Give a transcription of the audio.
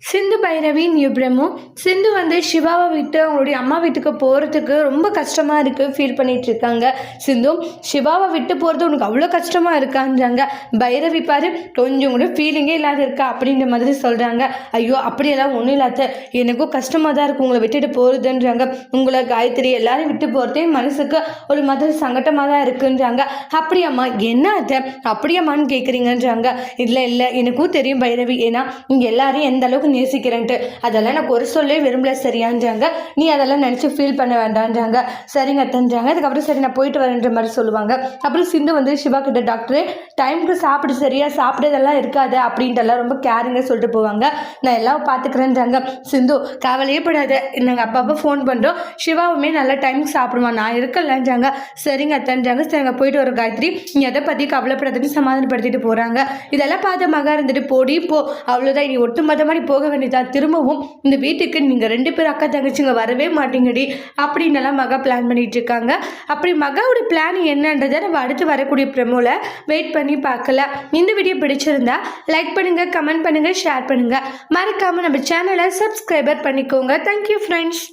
சிந்து பைரவி நியூப்ரமோ சிந்து சிவாவை விட்டு அவங்களுடைய அம்மா வீட்டுக்கு போகிறதுக்கு ரொம்ப கஷ்டமாக இருக்குது ஃபீல் பண்ணிகிட்டு இருக்காங்க. சிந்து சிவாவை விட்டு போகிறது உனக்கு அவ்வளோ கஷ்டமாக இருக்கான்றாங்க. பைரவி பாரு கொஞ்சம் கூட ஃபீலிங்கே இல்லாத இருக்கா அப்படின்ற மாதிரி சொல்கிறாங்க. ஐயோ அப்படியெல்லாம் ஒன்றும் இல்லாத எனக்கும் கஷ்டமாக தான் இருக்குது உங்களை விட்டுட்டு போகிறதுன்றாங்க. உங்களை காயத்ரி எல்லாரும் விட்டு போகிறதே மனசுக்கு ஒரு மாதிரி சங்கட்டமாக தான் இருக்குன்றாங்க. அப்படியாம்மா என்ன அதை அப்படியாம்மான்னு கேட்குறீங்கன்றாங்க. இல்லை எனக்கும் தெரியும் பைரவி, ஏன்னா இங்கே எல்லாரையும் எந்த அளவுக்கு நேசிக்கிறேன்ட்டு அதெல்லாம் எனக்கு ஒரு சொல்லே விரும்பல சரியான்றாங்க. நீ அதெல்லாம் நினச்சி ஃபீல் பண்ண வேண்டான்றாங்க. சரிங்க அத்தன்றாங்க. அதுக்கப்புறம் சரி நான் போயிட்டு வரேன்ற மாதிரி சொல்லுவாங்க. அப்புறம் சிந்து சிவா கிட்ட டாக்டரே டைமுக்கு சாப்பிடு சரியா சாப்பிட்டதெல்லாம் இருக்காது அப்படின்ட்டுலாம் ரொம்ப கேரிங்காக சொல்லிட்டு போவாங்க. நான் எல்லாம் பார்த்துக்கிறேன்றாங்க. சிந்து கவலையே படாத, நாங்கள் அப்பப்போ ஃபோன் பண்ணுறோம், சிவாவுமே நல்ல டைமுக்கு சாப்பிடுவான், நான் இருக்கலன்றாங்க. சரிங்க அத்தன்றாங்க. சரிங்க போயிட்டு வர காயத்ரி, நீ எதை பற்றி கவலைப்படாதுன்னு சமாதானப்படுத்திட்டு போகிறாங்க. இதெல்லாம் பார்த்த மகா இருந்துட்டு போடி போ, அவ்வளோதான், நீ ஒட்டு மொத்த மாதிரி போக வேண்டியதா, திரும்பவும் இந்த வீட்டுக்கு நீங்கள் 2 பேரும் அக்கா தங்கச்சிங்க வரவே மாட்டீங்கடி அப்படின்னு மகா பிளான் பண்ணிட்டு இருக்காங்க. அப்படி மகாவோட பிளான் என்னன்றதை நம்ம அடுத்து வரக்கூடிய ப்ரெமோல வெயிட் பண்ணி பார்க்கலாம். இந்த வீடியோ பிடிச்சிருந்தா லைக் பண்ணுங்க, கமெண்ட் பண்ணுங்க, ஷேர் பண்ணுங்க, மறக்காம நம்ம சேனலை சப்ஸ்கிரைபர் பண்ணிக்கோங்க. Thank you friends.